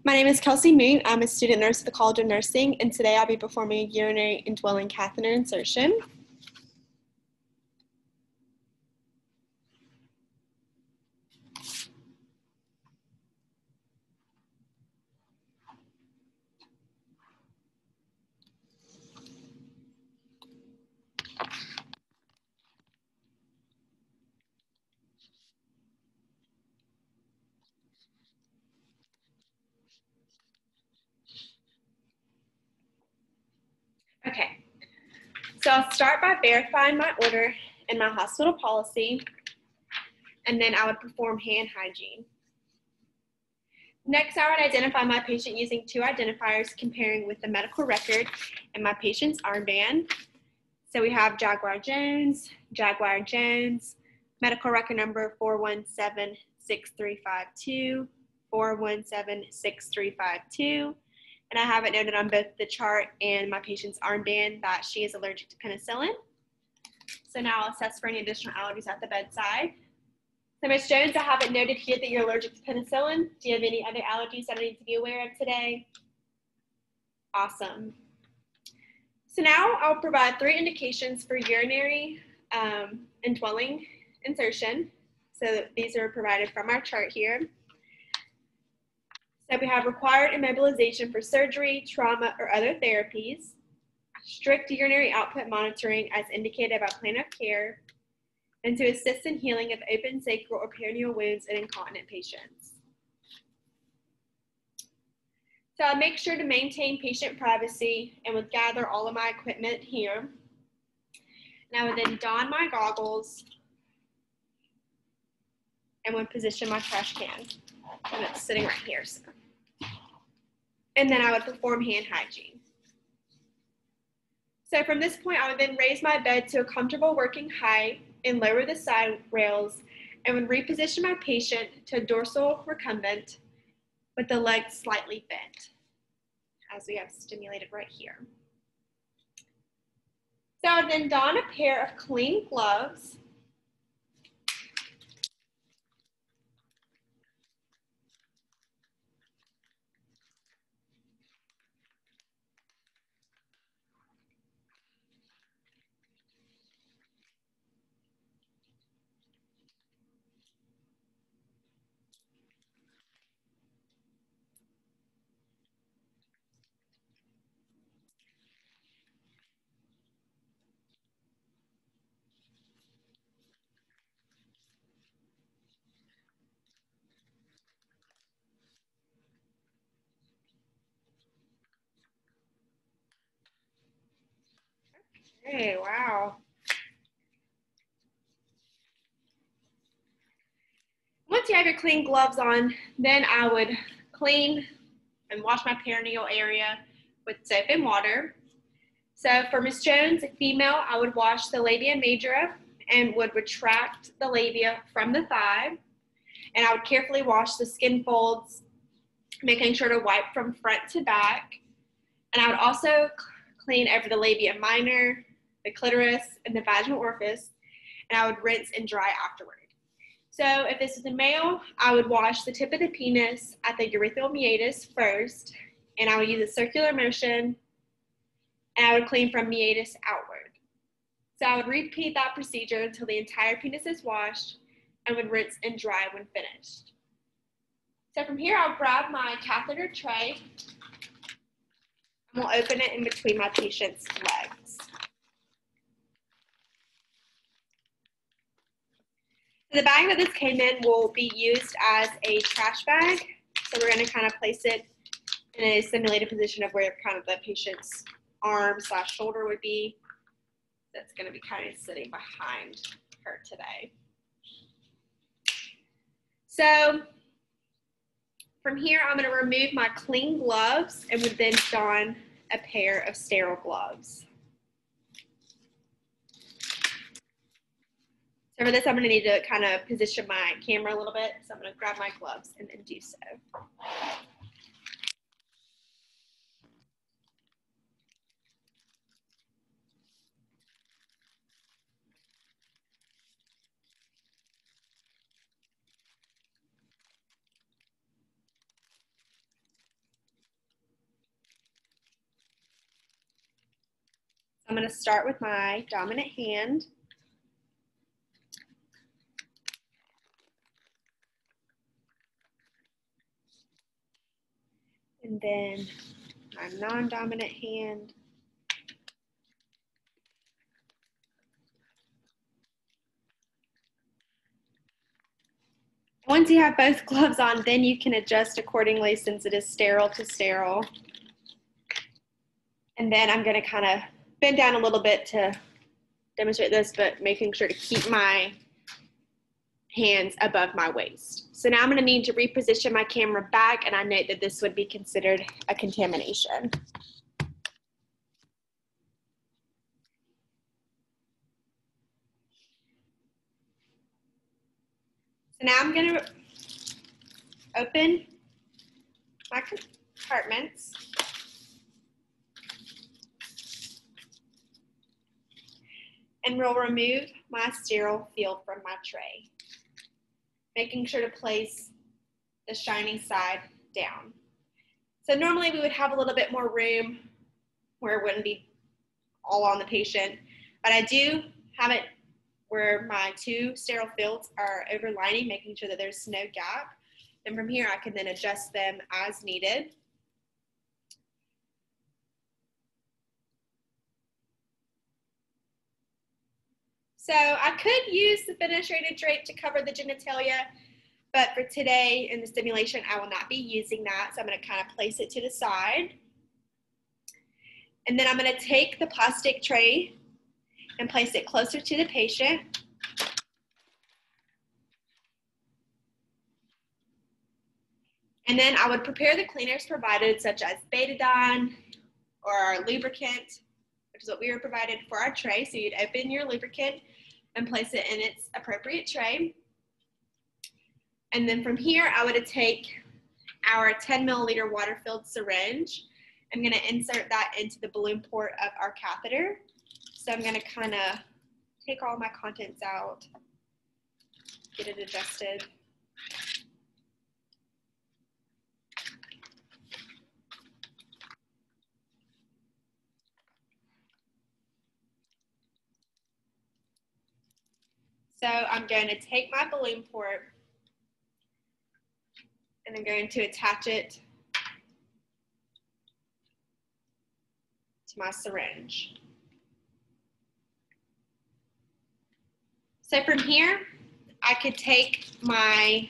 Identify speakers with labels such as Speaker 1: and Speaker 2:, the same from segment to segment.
Speaker 1: My name is Kelsey Moon. I'm a student nurse at the College of Nursing, and today I'll be performing a urinary indwelling catheter insertion. Okay, so I'll start by verifying my order and my hospital policy, and then I would perform hand hygiene. Next, I would identify my patient using two identifiers comparing with the medical record and my patient's armband. So we have Jaguar Jones, medical record number 4176352, 4176352. And I have it noted on both the chart and my patient's armband that she is allergic to penicillin. So now I'll assess for any additional allergies at the bedside. So Ms. Jones, I have it noted here that you're allergic to penicillin. Do you have any other allergies that I need to be aware of today? Awesome. So now I'll provide 3 indications for urinary indwelling insertion. So these are provided from our chart here. So we have required immobilization for surgery, trauma, or other therapies, strict urinary output monitoring as indicated by plan of care, and to assist in healing of open sacral or perineal wounds in incontinent patients. So I make sure to maintain patient privacy and would gather all of my equipment here. And I would then don my goggles and would position my trash can. And it's sitting right here. And then I would perform hand hygiene. So from this point, I would then raise my bed to a comfortable working height and lower the side rails and would reposition my patient to a dorsal recumbent with the legs slightly bent, as we have stimulated right here. So I would then don a pair of clean gloves. Hey, wow. Once you have your clean gloves on, then I would clean and wash my perineal area with soap and water. So for Ms. Jones, a female, I would wash the labia majora and would retract the labia from the thigh. And I would carefully wash the skin folds, making sure to wipe from front to back. And I would also clean over the labia minor, the clitoris, and the vaginal orifice, and I would rinse and dry afterward. So if this is a male, I would wash the tip of the penis at the urethral meatus first, and I would use a circular motion, and I would clean from meatus outward. So I would repeat that procedure until the entire penis is washed and would rinse and dry when finished. So from here, I'll grab my catheter tray and we'll open it in between my patient's legs. The bag that this came in will be used as a trash bag. So we're going to kind of place it in a simulated position of where kind of the patient's arm / shoulder would be. That's going to be kind of sitting behind her today. So from here, I'm going to remove my clean gloves and would then don a pair of sterile gloves. So for this, I'm going to need to kind of position my camera a little bit. So I'm going to grab my gloves and then do so. going to start with my dominant hand. And then my non-dominant hand. Once you have both gloves on, then you can adjust accordingly since it is sterile to sterile. And then I'm going to kind of bend down a little bit to demonstrate this, but making sure to keep my hands above my waist. So now I'm going to need to reposition my camera back, and I note that this would be considered a contamination. So now I'm going to open my compartments. And we'll remove my sterile field from my tray, making sure to place the shiny side down. So normally we would have a little bit more room where it wouldn't be all on the patient, but I do have it where my two sterile fields are overlining, making sure that there's no gap. And from here I can then adjust them as needed. So I could use the fenestrated drape to cover the genitalia, but for today in the stimulation, I will not be using that. So I'm going to kind of place it to the side. And then I'm going to take the plastic tray and place it closer to the patient. And then I would prepare the cleaners provided, such as betadine or our lubricant, which is what we were provided for our tray. So you'd open your lubricant and place it in its appropriate tray. And then from here, I would take our 10 milliliter water-filled syringe. I'm going to insert that into the balloon port of our catheter. So I'm going to kind of take all my contents out, get it adjusted. So I'm going to take my balloon port and I'm going to attach it to my syringe. So from here, I could take my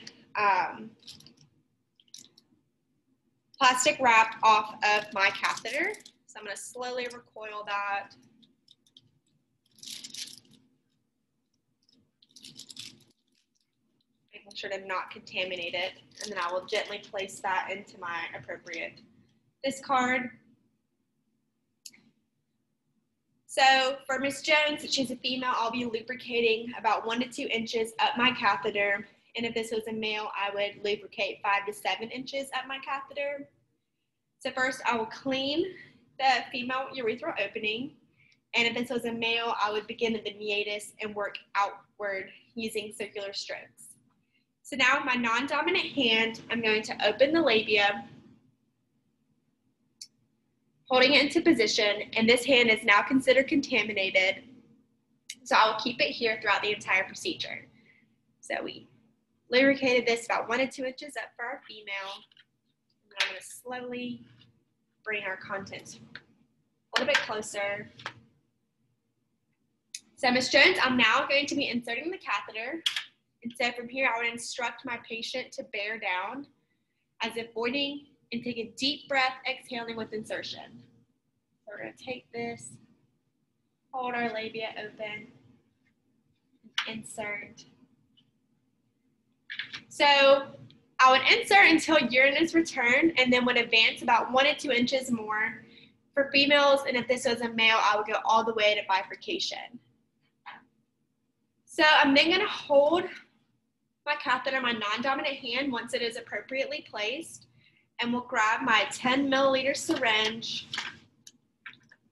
Speaker 1: plastic wrap off of my catheter. So I'm going to slowly recoil that. Making sure to not contaminate it. And then I will gently place that into my appropriate discard. So for Miss Jones, she's a female, I'll be lubricating about 1 to 2 inches up my catheter. And if this was a male, I would lubricate 5 to 7 inches up my catheter. So first I will clean the female urethral opening. And if this was a male, I would begin at the meatus and work outward using circular strokes. So now with my non-dominant hand, I'm going to open the labia, holding it into position, and this hand is now considered contaminated. So I will keep it here throughout the entire procedure. So we lubricated this about 1 to 2 inches up for our female. And then I'm going to slowly bring our contents a little bit closer. So Ms. Jones, I'm now going to be inserting the catheter. And so from here, I would instruct my patient to bear down as if voiding and take a deep breath, exhaling with insertion. So we're going to take this, hold our labia open, and insert. So I would insert until urine is returned and then would advance about 1 to 2 inches more. For females, and if this was a male, I would go all the way to bifurcation. So I'm then going to hold my catheter in my non-dominant hand once it is appropriately placed, and we'll grab my 10 milliliter syringe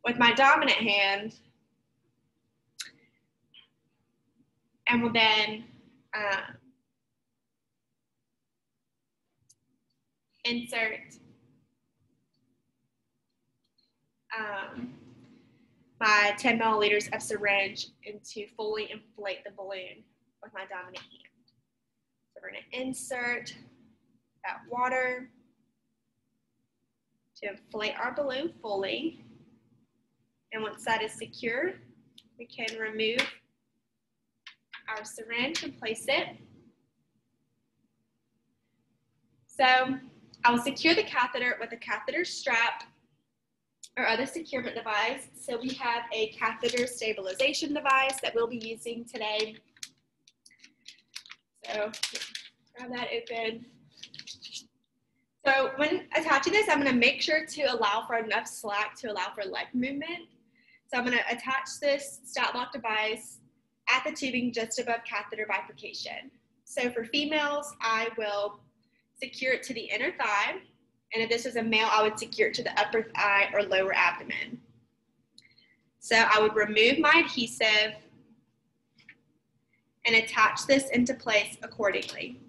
Speaker 1: with my dominant hand, and we'll then insert my 10 milliliters of syringe and to fully inflate the balloon with my dominant hand. So we're going to insert that water to inflate our balloon fully. And once that is secure, we can remove our syringe and place it. So I will secure the catheter with a catheter strap or other securement device. So we have a catheter stabilization device that we'll be using today. So grab that open. So when attaching this, I'm going to make sure to allow for enough slack to allow for leg movement. So I'm going to attach this stat lock device at the tubing just above catheter bifurcation. So for females, I will secure it to the inner thigh. And if this was a male, I would secure it to the upper thigh or lower abdomen. So I would remove my adhesive and attach this into place accordingly.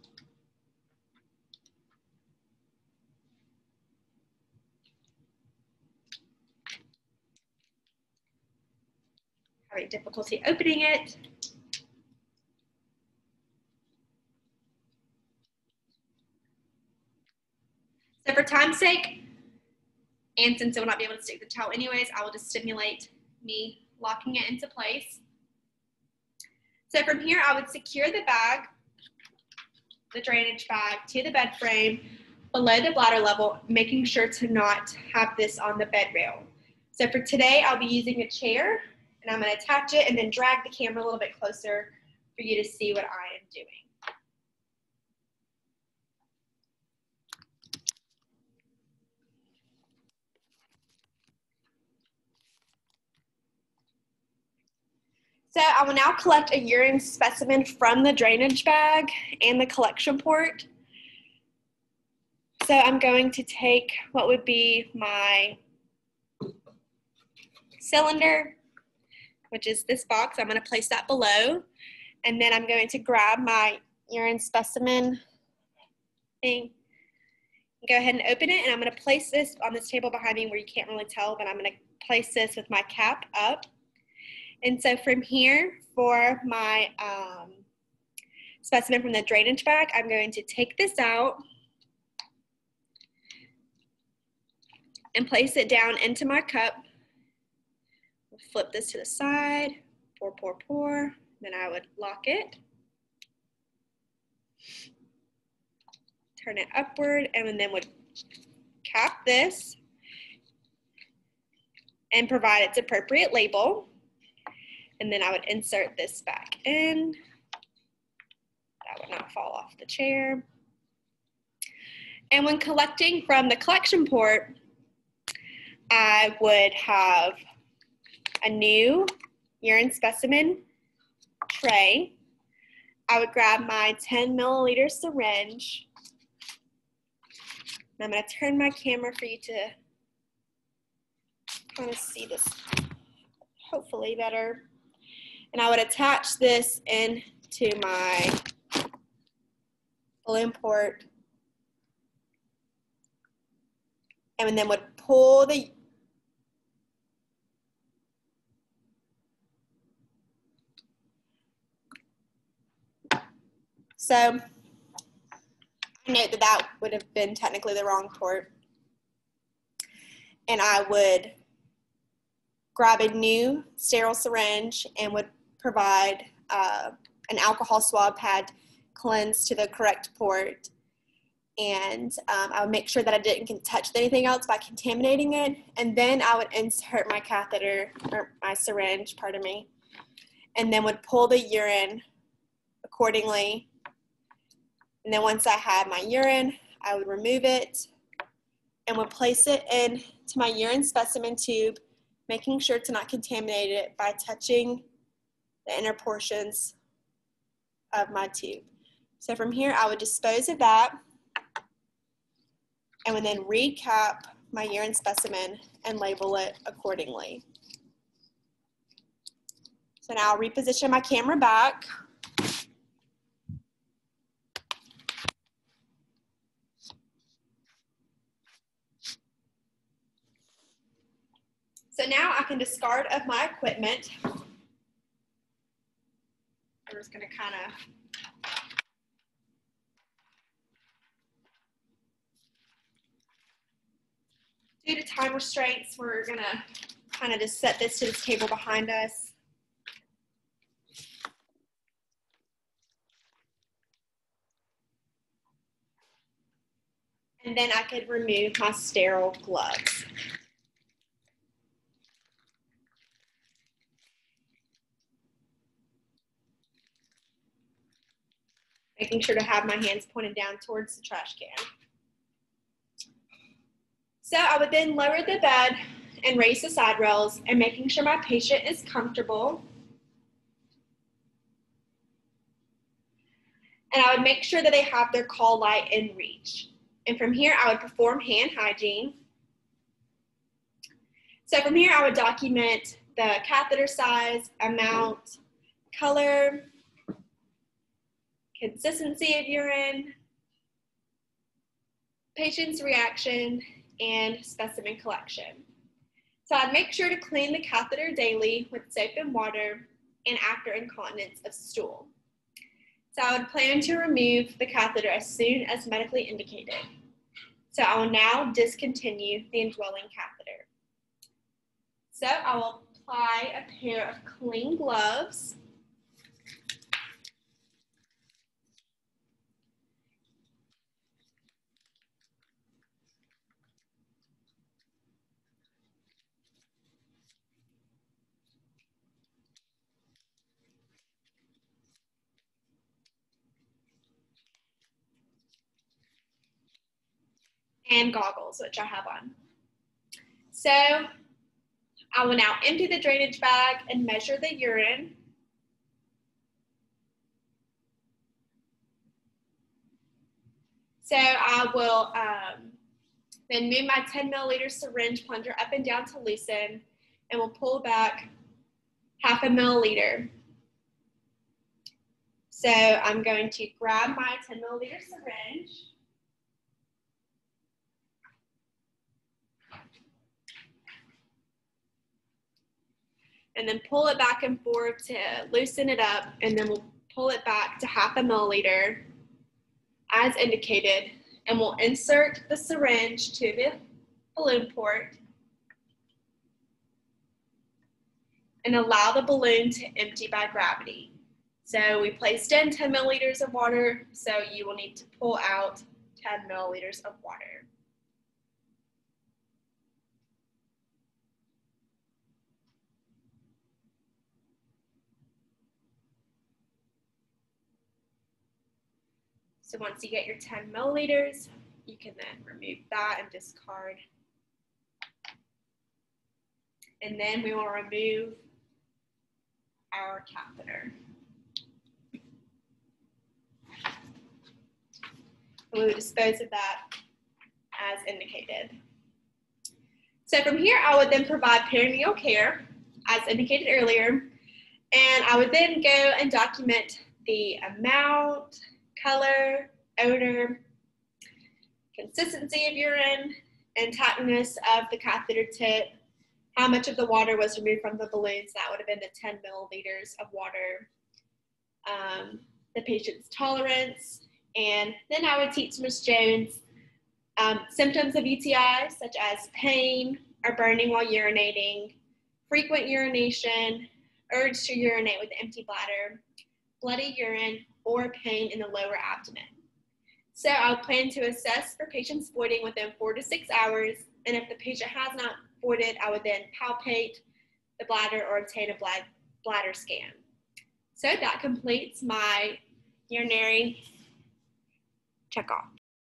Speaker 1: Having difficulty opening it. So for time's sake, and since I will not be able to stick the towel anyways, I will just simulate me locking it into place. So from here, I would secure the bag, the drainage bag, to the bed frame below the bladder level, making sure to not have this on the bed rail. So for today, I'll be using a chair, and I'm going to attach it and then drag the camera a little bit closer for you to see what I am doing. So I will now collect a urine specimen from the drainage bag and the collection port. So I'm going to take what would be my cylinder, which is this box. I'm going to place that below. And then I'm going to grab my urine specimen thing, go ahead and open it. And I'm going to place this on this table behind me where you can't really tell, but I'm going to place this with my cap up. And so from here, for my specimen from the drainage bag, I'm going to take this out and place it down into my cup. Flip this to the side, pour, pour, pour. Then I would lock it. Turn it upward, and then would cap this and provide its appropriate label. And then I would insert this back in. That would not fall off the chair. And when collecting from the collection port, I would have a new urine specimen tray. I would grab my 10 milliliter syringe. And I'm going to turn my camera for you to kind of see this hopefully better. And I would attach this into my balloon port and then would pull the so I note that that would have been technically the wrong port. And I would grab a new sterile syringe and would provide an alcohol swab pad cleansed to the correct port. And I would make sure that I didn't touch anything else by contaminating it. And then I would insert my catheter, or my syringe, pardon me, and then would pull the urine accordingly. And then once I had my urine, I would remove it and would place it into my urine specimen tube, making sure to not contaminate it by touching the inner portions of my tube. So from here, I would dispose of that and would then recap my urine specimen and label it accordingly. So now I'll reposition my camera back. So now I can discard of my equipment. I'm just going to kind of due to time restraints, we're going to kind of just set this to this table behind us. And then I could remove my sterile gloves. Making sure to have my hands pointed down towards the trash can. So I would then lower the bed and raise the side rails and making sure my patient is comfortable. And I would make sure that they have their call light in reach. And from here, I would perform hand hygiene. So from here, I would document the catheter size, amount, color, consistency of urine, patient's reaction, and specimen collection. So I'd make sure to clean the catheter daily with soap and water and after incontinence of stool. So I would plan to remove the catheter as soon as medically indicated. So I will now discontinue the indwelling catheter. So I will apply a pair of clean gloves. And goggles, which I have on. So I will now empty the drainage bag and measure the urine. So I will then move my 10 milliliter syringe plunger up and down to loosen, and we'll pull back half a milliliter. So I'm going to grab my 10 milliliter syringe. And then pull it back and forth to loosen it up, and then we'll pull it back to half a milliliter as indicated, and we'll insert the syringe to the balloon port and allow the balloon to empty by gravity. So we placed in 10 milliliters of water, so you will need to pull out 10 milliliters of water. So once you get your 10 milliliters, you can then remove that and discard. And then we will remove our catheter. And we will dispose of that as indicated. So from here, I would then provide peritoneal care as indicated earlier. And I would then go and document the amount, color, odor, consistency of urine, and tightness of the catheter tip, how much of the water was removed from the balloons, that would have been the 10 milliliters of water, the patient's tolerance, and then I would teach Ms. Jones symptoms of UTI, such as pain or burning while urinating, frequent urination, urge to urinate with empty bladder, bloody urine, or pain in the lower abdomen. So I'll plan to assess for patients voiding within 4 to 6 hours, and if the patient has not voided, I would then palpate the bladder or obtain a bladder scan. So that completes my urinary checkoff.